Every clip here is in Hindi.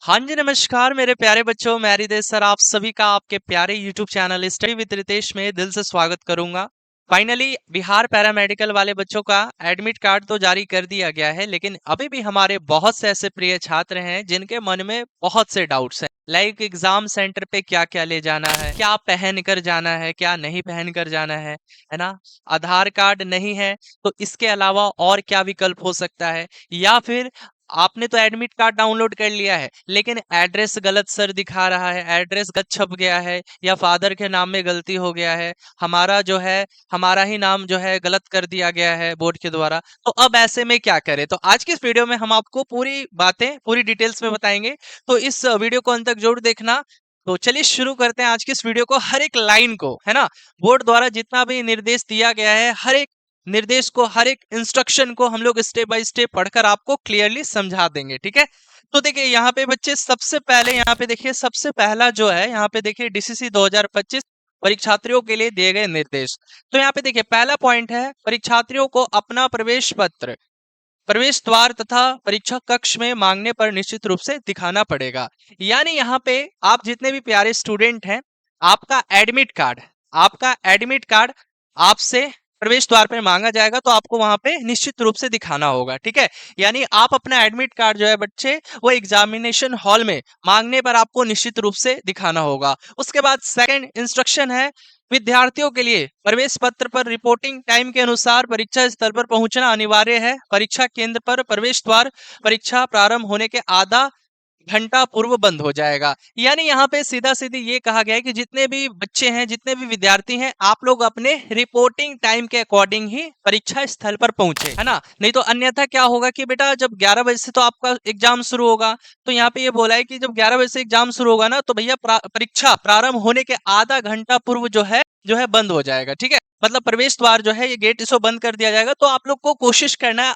हाँ जी, नमस्कार मेरे प्यारे बच्चों, मैं हृदय सर आप सभी का आपके प्यारे YouTube channel study with Ritesh में दिल से स्वागत करूंगा। फाइनली बिहार पैरामेडिकल वाले बच्चों का एडमिट कार्ड तो जारी कर दिया गया है, लेकिन अभी भी हमारे बहुत से ऐसे प्रिय छात्र हैं जिनके मन में बहुत से डाउट्स हैं। लाइक एग्जाम सेंटर पे क्या क्या ले जाना है, क्या पहन कर जाना है, क्या नहीं पहन कर जाना है ना। आधार कार्ड नहीं है तो इसके अलावा और क्या विकल्प हो सकता है, या फिर आपने तो एडमिट कार्ड डाउनलोड कर लिया है लेकिन एड्रेस गलत सर दिखा रहा है, एड्रेस गलत छप गया है या फादर के नाम में गलती हो गया है, हमारा जो है हमारा ही नाम जो है गलत कर दिया गया है बोर्ड के द्वारा। तो अब ऐसे में क्या करें, तो आज की इस वीडियो में हम आपको पूरी बातें पूरी डिटेल्स में बताएंगे। तो इस वीडियो को अंत तक जरूर देखना। तो चलिए शुरू करते हैं आज की इस वीडियो को। हर एक लाइन को, है ना, बोर्ड द्वारा जितना भी निर्देश दिया गया है, हर एक निर्देश को, हर एक इंस्ट्रक्शन को हम लोग स्टेप बाय स्टेप पढ़कर आपको क्लियरली समझा देंगे। ठीक है, तो देखिए यहाँ पे बच्चे सबसे पहले यहाँ पे देखिए सबसे पहला जो है यहाँ पे देखिए डीसीसी 2025 परीक्षार्थियों के लिए दिए गए निर्देश। तो यहाँ पे देखिए पहला पॉइंट है, परीक्षार्थियों को अपना प्रवेश पत्र प्रवेश द्वार तथा परीक्षा कक्ष में मांगने पर निश्चित रूप से दिखाना पड़ेगा। यानी यहाँ पे आप जितने भी प्यारे स्टूडेंट हैं, आपका एडमिट कार्ड आपसे प्रवेश द्वार पर मांगा जाएगा, तो आपको वहां पे निश्चित रूप से दिखाना होगा। ठीक है, यानी आप अपना एडमिट कार्ड जो है बच्चे वो एग्जामिनेशन हॉल में मांगने पर आपको निश्चित रूप से दिखाना होगा। उसके बाद सेकंड इंस्ट्रक्शन है, विद्यार्थियों के लिए प्रवेश पत्र पर रिपोर्टिंग टाइम के अनुसार परीक्षा स्थल पर पहुंचना अनिवार्य है। परीक्षा केंद्र पर प्रवेश द्वार परीक्षा प्रारंभ होने के आधा घंटा पूर्व बंद हो जाएगा। यानी यहाँ पे सीधा सीधी ये कहा गया है कि जितने भी बच्चे हैं, जितने भी विद्यार्थी हैं, आप लोग अपने रिपोर्टिंग टाइम के अकॉर्डिंग ही परीक्षा स्थल पर पहुंचे, है ना। नहीं तो अन्यथा क्या होगा कि बेटा जब 11 बजे से तो आपका एग्जाम शुरू होगा, तो यहाँ पे ये बोला है कि जब 11 बजे से एग्जाम शुरू होगा ना, तो भैया परीक्षा प्रारंभ होने के आधा घंटा पूर्व जो है बंद हो जाएगा। ठीक है, मतलब प्रवेश द्वार जो है ये गेट इसको बंद कर दिया जाएगा। तो आप लोग को कोशिश करना है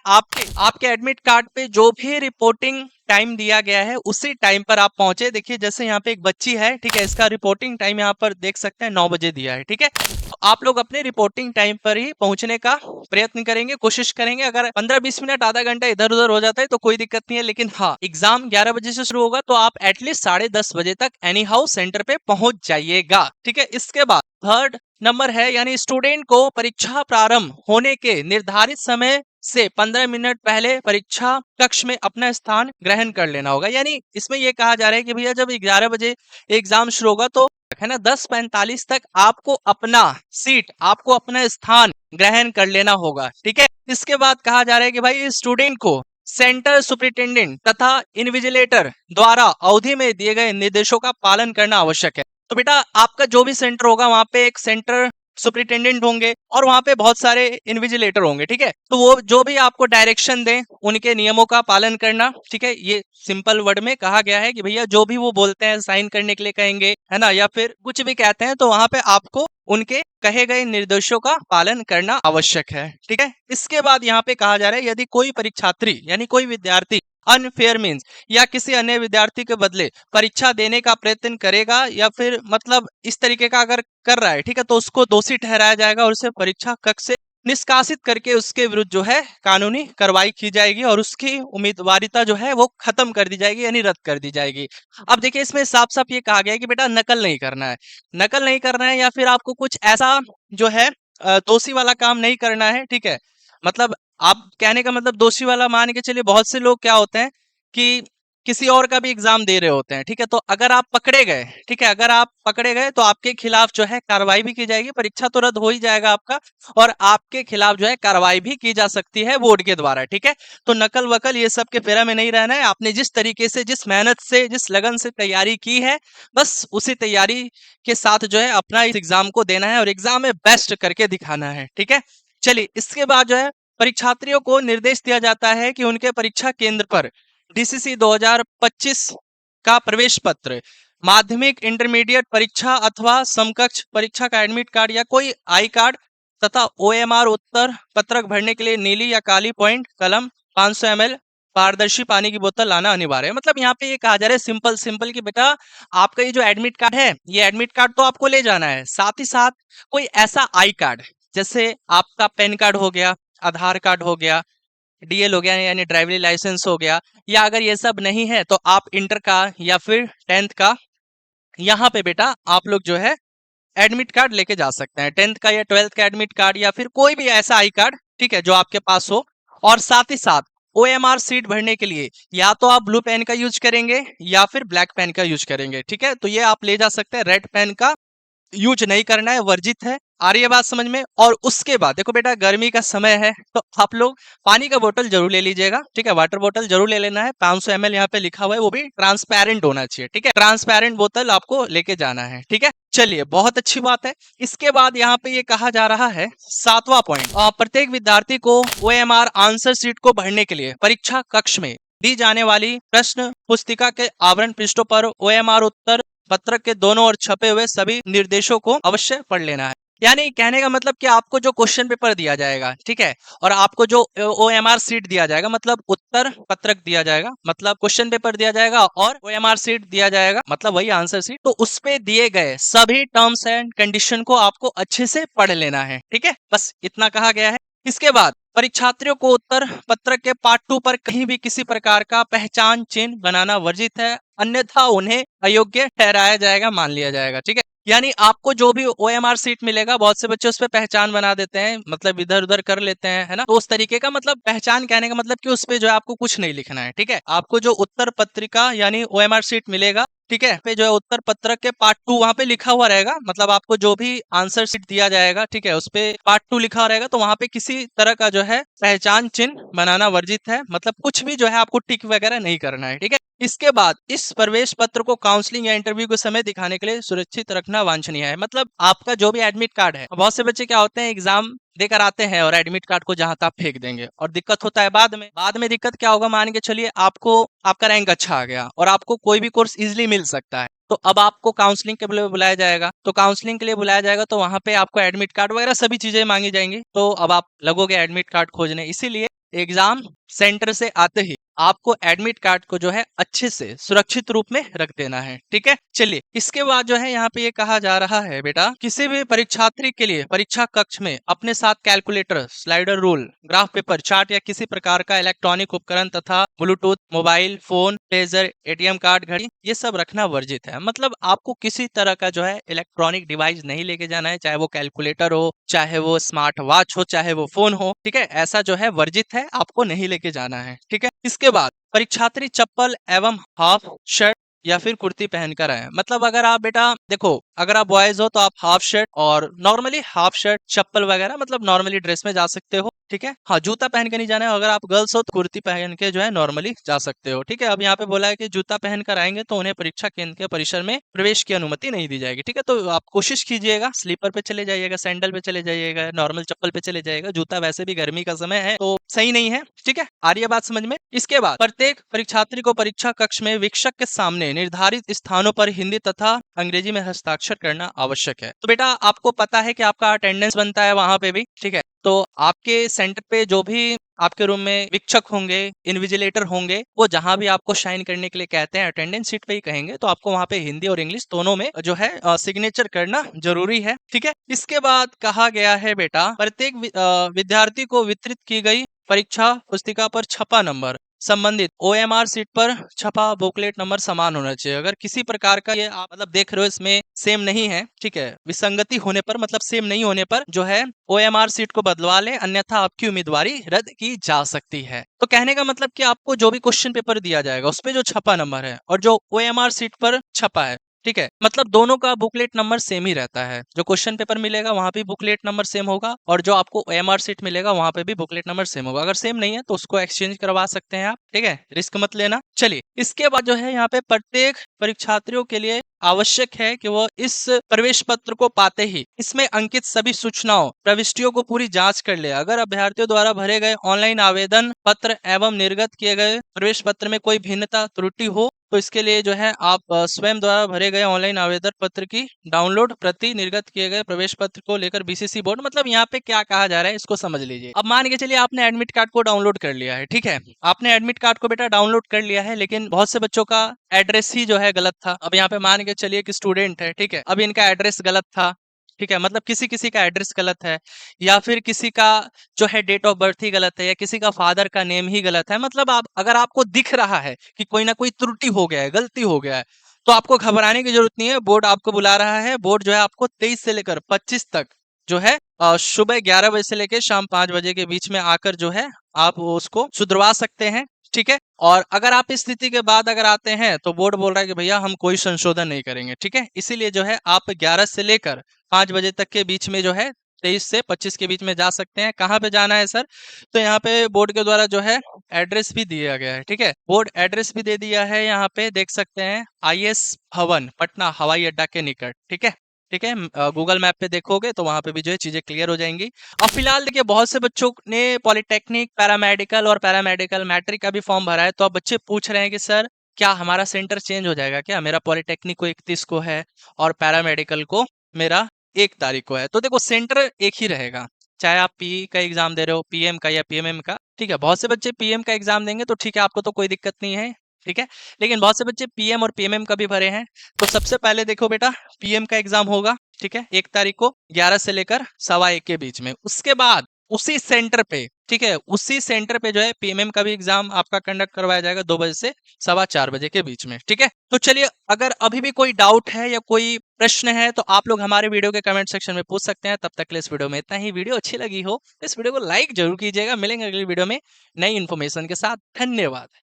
आपके एडमिट कार्ड पे जो भी रिपोर्टिंग टाइम दिया गया है उसी टाइम पर आप पहुंचे। देखिए जैसे यहाँ पे एक बच्ची है, ठीक है, इसका रिपोर्टिंग टाइम यहाँ पर देख सकते हैं 9 बजे दिया है। ठीक है, तो आप लोग अपने रिपोर्टिंग टाइम पर ही पहुंचने का प्रयत्न करेंगे, कोशिश करेंगे। अगर 15-20 मिनट आधा घंटा इधर उधर हो जाता है तो कोई दिक्कत नहीं है, लेकिन हाँ, एग्जाम 11 बजे से शुरू होगा तो आप एटलीस्ट 10:30 बजे तक एनी हाउ सेंटर पे पहुंच जाइएगा। ठीक है, इसके बाद थर्ड नंबर है, यानी स्टूडेंट को परीक्षा प्रारंभ होने के निर्धारित समय से 15 मिनट पहले परीक्षा कक्ष में अपना स्थान ग्रहण कर लेना होगा। यानी इसमें यह कहा जा रहा है कि भैया जब 11 बजे एग्जाम शुरू होगा तो है ना 10:45 तक आपको आपको अपना स्थान ग्रहण कर लेना होगा। ठीक है, इसके बाद कहा जा रहा है कि भाई स्टूडेंट को सेंटर सुपरिटेंडेंट तथा इन्विजिलेटर द्वारा अवधि में दिए गए निर्देशों का पालन करना आवश्यक है। तो बेटा आपका जो भी सेंटर होगा वहां पे एक सेंटर सुपरिटेंडेंट होंगे और वहां पे बहुत सारे इन्विजिलेटर होंगे। ठीक है, तो वो जो भी आपको डायरेक्शन दें उनके नियमों का पालन करना। ठीक है, ये सिंपल वर्ड में कहा गया है कि भैया जो भी वो बोलते हैं, साइन करने के लिए कहेंगे, है ना, या फिर कुछ भी कहते हैं, तो वहां पे आपको उनके कहे गए निर्देशों का पालन करना आवश्यक है। ठीक है, इसके बाद यहाँ पे कहा जा रहा है यदि कोई परीक्षार्थी यानी कोई विद्यार्थी अनफेयर मीन्स या किसी अन्य विद्यार्थी के बदले परीक्षा देने का प्रयत्न करेगा या फिर मतलब इस तरीके का अगर कर रहा है, ठीक है, तो उसको दोषी ठहराया जाएगा और उसे परीक्षा कक्ष से निष्कासित करके उसके विरुद्ध जो है कानूनी कार्रवाई की जाएगी और उसकी उम्मीदवारिता जो है वो खत्म कर दी जाएगी, यानी रद्द कर दी जाएगी। अब देखिए इसमें साफ साफ ये कहा गया है कि बेटा नकल नहीं करना है, नकल नहीं करना है, या फिर आपको कुछ ऐसा जो है दोषी वाला काम नहीं करना है। ठीक है, मतलब आप कहने का मतलब दोषी वाला मान के चलिए, बहुत से लोग क्या होते हैं कि किसी और का भी एग्जाम दे रहे होते हैं। ठीक है, तो अगर आप पकड़े गए, ठीक है, अगर आप पकड़े गए तो आपके खिलाफ जो है कार्रवाई भी की जाएगी, परीक्षा तो रद्द हो ही जाएगा आपका, और आपके खिलाफ जो है कार्रवाई भी की जा सकती है बोर्ड के द्वारा। ठीक है, तो नकल वकल ये सब के फेरा में नहीं रहना है। आपने जिस तरीके से, जिस मेहनत से, जिस लगन से तैयारी की है, बस उसी तैयारी के साथ जो है अपना इस एग्जाम को देना है और एग्जाम में बेस्ट करके दिखाना है। ठीक है, चलिए इसके बाद जो है परीक्षार्थियों को निर्देश दिया जाता है कि उनके परीक्षा केंद्र पर डीसीसी 2025 का प्रवेश पत्र, माध्यमिक इंटरमीडिएट परीक्षा अथवा समकक्ष परीक्षा का एडमिट कार्ड या कोई आई कार्ड तथा ओएमआर उत्तर पत्रक भरने के लिए नीली या काली पॉइंट कलम, 500 ml पारदर्शी पानी की बोतल लाना अनिवार्य है। मतलब यहाँ पे ये कहा जा रहा है सिंपल सिंपल कि बेटा आपका ये जो एडमिट कार्ड है, ये एडमिट कार्ड तो आपको ले जाना है, साथ ही साथ कोई ऐसा आई कार्ड, जैसे आपका पैन कार्ड हो गया, आधार कार्ड हो गया, डीएल हो गया यानी ड्राइवरी लाइसेंस हो गया, या अगर ये सब नहीं है तो आप इंटर का या फिर 10th का यहाँ पे बेटा आप लोग जो है एडमिट कार्ड लेके जा सकते हैं। 10th का या 12th का एडमिट कार्ड या फिर कोई भी ऐसा आई कार्ड, ठीक है, जो आपके पास हो। और साथ ही साथ ओएमआर सीट भरने के लिए या तो आप ब्लू पेन का यूज करेंगे या फिर ब्लैक पेन का यूज करेंगे, ठीक है। तो ये आप ले जा सकते हैं, रेड पेन का यूज नहीं करना है, वर्जित है। आ रही है बात समझ में? और उसके बाद देखो बेटा, गर्मी का समय है तो आप लोग पानी का बोतल जरूर ले लीजिएगा, ठीक है। वाटर बोतल जरूर ले लेना है, 500 ml यहाँ पे लिखा हुआ है, वो भी ट्रांसपेरेंट होना चाहिए, ठीक है। ट्रांसपेरेंट बोतल आपको लेके जाना है, ठीक है। चलिए, बहुत अच्छी बात है। इसके बाद यहाँ पे ये कहा जा रहा है 7वां पॉइंट, प्रत्येक विद्यार्थी को ओएमआर आंसर शीट को भरने के लिए परीक्षा कक्ष में दी जाने वाली प्रश्न पुस्तिका के आवरण पृष्ठों पर ओएमआर उत्तर पत्रक के दोनों ओर छपे हुए सभी निर्देशों को अवश्य पढ़ लेना है। यानी कहने का मतलब कि आपको जो क्वेश्चन पेपर दिया जाएगा, ठीक है, और आपको जो ओएमआर सीट दिया जाएगा, मतलब उत्तर पत्रक दिया जाएगा, मतलब क्वेश्चन पेपर दिया जाएगा और ओएमआर सीट दिया जाएगा, मतलब वही आंसर सीट, तो उस पे दिए गए सभी टर्म्स एंड कंडीशन को आपको अच्छे से पढ़ लेना है, ठीक है। बस इतना कहा गया है। इसके बाद परीक्षार्थियों को उत्तर पत्रक के पार्ट 2 पर कहीं भी किसी प्रकार का पहचान चिन्ह बनाना वर्जित है, अन्यथा उन्हें अयोग्य ठहराया जाएगा, मान लिया जाएगा, ठीक है। यानी आपको जो भी ओएमआर सीट मिलेगा, बहुत से बच्चे उस पर पहचान बना देते हैं, मतलब इधर उधर कर लेते हैं, है ना। तो उस तरीके का मतलब पहचान कहने का मतलब कि उस पे जो है आपको कुछ नहीं लिखना है, ठीक है। आपको जो उत्तर पत्रिका यानी ओएमआर सीट मिलेगा, ठीक है, पे जो है उत्तर पत्रक के पार्ट 2 वहां पे लिखा हुआ रहेगा, मतलब आपको जो भी आंसर शीट दिया जाएगा, ठीक है, उस पे पार्ट 2 लिखा हुआ रहेगा, तो वहां पे किसी तरह का जो है पहचान चिन्ह बनाना वर्जित है, मतलब कुछ भी जो है आपको टिक वगैरह नहीं करना है, ठीक है। इसके बाद इस प्रवेश पत्र को काउंसलिंग या इंटरव्यू के समय दिखाने के लिए सुरक्षित रखना वांछनीय है। मतलब आपका जो भी एडमिट कार्ड है, बहुत से बच्चे क्या होते हैं, एग्जाम देकर आते हैं और एडमिट कार्ड को जहां तक फेंक देंगे, और दिक्कत होता है बाद में दिक्कत क्या होगा, मान के चलिए आपको आपका रैंक अच्छा आ गया और आपको कोई भी कोर्स इजिली मिल सकता है, तो अब आपको काउंसलिंग के लिए बुलाया जाएगा, तो काउंसलिंग के लिए बुलाया जाएगा तो वहां पे आपको एडमिट कार्ड वगैरह सभी चीजें मांगी जाएंगी, तो अब आप लगोगे एडमिट कार्ड खोजने। इसीलिए एग्जाम सेंटर से आते ही आपको एडमिट कार्ड को जो है अच्छे से सुरक्षित रूप में रख देना है, ठीक है। चलिए, इसके बाद जो है यहाँ पे ये कहा जा रहा है बेटा, किसी भी परीक्षार्थी के लिए परीक्षा कक्ष में अपने साथ calculator, slider rule, graph paper, chart या किसी प्रकार का इलेक्ट्रॉनिक उपकरण तथा Bluetooth, mobile phone, pager, ATM card, घड़ी, ये सब रखना वर्जित है। मतलब आपको किसी तरह का जो है इलेक्ट्रॉनिक डिवाइस नहीं लेके जाना है, चाहे वो कैलकुलेटर हो, चाहे वो स्मार्ट वॉच हो, चाहे वो फोन हो, ठीक है, ऐसा जो है वर्जित है, आपको नहीं लेके जाना है, ठीक है। इसके बाद परीक्षार्थी चप्पल एवं हाफ शर्ट या फिर कुर्ती पहनकर आए। मतलब अगर आप बेटा देखो, अगर आप बॉयज हो तो आप हाफ शर्ट और नॉर्मली हाफ शर्ट चप्पल वगैरह, मतलब नॉर्मली ड्रेस में जा सकते हो, ठीक है। हाँ, जूता पहन के नहीं जाना है। अगर आप गर्ल्स हो तो कुर्ती पहन के जो है नॉर्मली जा सकते हो, ठीक है। अब यहाँ पे बोला है कि जूता पहनकर आएंगे तो उन्हें परीक्षा केंद्र के परिसर में प्रवेश की अनुमति नहीं दी जाएगी, ठीक है। तो आप कोशिश कीजिएगा, स्लीपर पे चले जाइएगा, सैंडल पे चले जाइएगा, नॉर्मल चप्पल पे चले जाइएगा, जूता वैसे भी गर्मी का समय है तो सही नहीं है, ठीक है। आ रही है बात समझ में? इसके बाद प्रत्येक परीक्षार्थी को परीक्षा कक्ष में वीक्षक के सामने निर्धारित स्थानों पर हिंदी तथा अंग्रेजी में हस्ताक्षर करना आवश्यक है। तो बेटा आपको पता है कि आपका अटेंडेंस बनता है वहां पे भी, ठीक है। तो आपके सेंटर पे जो भी आपके रूम में शिक्षक होंगे, इन्विजिलेटर होंगे, वो जहां भी आपको साइन करने के लिए कहते हैं, अटेंडेंस शीट पे ही कहेंगे, तो आपको वहां पे हिंदी और इंग्लिश दोनों में जो है सिग्नेचर करना जरूरी है, ठीक है। इसके बाद कहा गया है बेटा, प्रत्येक विद्यार्थी को वितरित की गई परीक्षा पुस्तिका पर छपा नंबर संबंधित ओएमआर सीट पर छपा बुकलेट नंबर समान होना चाहिए। अगर किसी प्रकार का ये आप मतलब देख रहे हो इसमें सेम नहीं है, ठीक है, विसंगति होने पर, मतलब सेम नहीं होने पर जो है ओएमआर सीट को बदलवा ले, अन्यथा आपकी उम्मीदवारी रद्द की जा सकती है। तो कहने का मतलब कि आपको जो भी क्वेश्चन पेपर दिया जाएगा उस पे जो छपा नंबर है और जो ओएमआर सीट पर छपा है, ठीक है, मतलब दोनों का बुकलेट नंबर सेम ही रहता है। जो क्वेश्चन पेपर मिलेगा वहां पे बुकलेट नंबर सेम होगा और जो आपको ओएमआर सीट मिलेगा वहां पे भी बुकलेट नंबर सेम होगा। अगर सेम नहीं है तो उसको एक्सचेंज करवा सकते हैं आप, ठीक है, रिस्क मत लेना। चलिए, इसके बाद जो है यहाँ पे प्रत्येक परीक्षार्थियों के लिए आवश्यक है कि वह इस प्रवेश पत्र को पाते ही इसमें अंकित सभी सूचनाओं प्रविष्टियों को पूरी जांच कर ले। अगर अभ्यर्थियों द्वारा भरे गए ऑनलाइन आवेदन पत्र एवं निर्गत किए गए प्रवेश पत्र में कोई भिन्नता त्रुटि हो तो इसके लिए जो है आप स्वयं द्वारा भरे गए ऑनलाइन आवेदन पत्र की डाउनलोड प्रति निर्गत किए गए प्रवेश पत्र को लेकर बीसीसी बोर्ड, मतलब यहाँ पे क्या कहा जा रहा है इसको समझ लीजिए। अब मान के चलिए आपने एडमिट कार्ड को डाउनलोड कर लिया है, ठीक है, आपने एडमिट कार्ड को बेटा डाउनलोड कर लिया है, लेकिन बहुत से बच्चों का एड्रेस ही जो है गलत था। अब यहाँ पे मान के चलिए कि स्टूडेंट है, ठीक है, अब इनका एड्रेस गलत था, ठीक है, मतलब किसी-किसी का एड्रेस गलत है या फिर किसी का जो है डेट ऑफ बर्थ ही गलत है या किसी का फादर का नेम ही गलत है। मतलब आप अगर आपको दिख रहा है कि कोई ना कोई त्रुटि हो गया है, गलती हो गया है, तो आपको घबराने की ज़रूरत नहीं है। बोर्ड आपको बुला रहा है। बोर्ड जो है आपको 23 से लेकर 25 तक जो है सुबह 11 बजे से लेके शाम 5 बजे के बीच में आकर जो है आप उसको सुधरवा सकते हैं। ठीक है? और अगर आप इस स्थिति के बाद अगर आते हैं तो बोर्ड बोल रहा है कि भैया हम कोई संशोधन नहीं करेंगे। ठीक है? इसीलिए जो है आप 11 से लेकर 5 बजे तक के बीच में जो है 23 से 25 के बीच में जा सकते हैं। कहाँ पे जाना है सर? तो यहाँ पे बोर्ड के द्वारा जो है एड्रेस भी दिया गया है। ठीक है? बोर्ड एड्रेस भी दे दिया है, यहाँ पे देख सकते हैं आईएएस भवन पटना हवाई अड्डा के निकट। ठीक है? ठीक है? गूगल मैप पे देखोगे तो वहाँ पे भी जो है चीज़ें क्लियर हो जाएँगी। अब फिलहाल देखिए बहुत से बच्चों ने पॉलिटेक्निक, पैरामेडिकल और पैरामेडिकल मैट्रिक का भी फॉर्म भरा है। तो अब बच्चे पूछ रहे हैं कि सर क्या हमारा सेंटर चेंज हो जाएगा क्या? मेरा पॉलिटेक्निक को 31 को है और पैरामेडिकल को मेरा 1 तारीख को है। तो देखो सेंटर एक ही रहेगा। चाहे आप पीई का एग्ज़ाम दे रहे हो, पीएम का या पीएमएम का, ठीक है? बहुत से बच्चे पीएम का एग्ज़ाम देंगे तो ठीक है, आपको तो कोई दिक्कत नहीं है, ठीक है? लेकिन बहुत से बच्चे पीएम और पीएमएम का भी भरे हैं। तो सबसे पहले देखो बेटा पीएम का एग्ज़ाम होगा, ठीक है? 1 तारीख को 11 से लेकर सवा 1 के बीच में। उसके बाद उसी सेंटर पे, ठीक है? उसी सेंटर पे जो है पीएमएम का भी एग्ज़ाम आपका कंडक्ट करवाया जाएगा 2 बजे से सवा 4 बजे के बीच में, ठीक है? तो चलिए अगर अभी भी कोई डाउट है या कोई प्रश्न है तो आप लोग हमारे वीडियो के कमेंट सेक्शन में पूछ सकते हैं। तब तक के लिए इस वीडियो में इतना ही। वीडियो अच्छी लगी हो तो इस वीडियो को लाइक ज़रूर कीजिएगा। मिलेंगे अगली वीडियो में नई इन्फॉर्मेशन के साथ। धन्यवाद।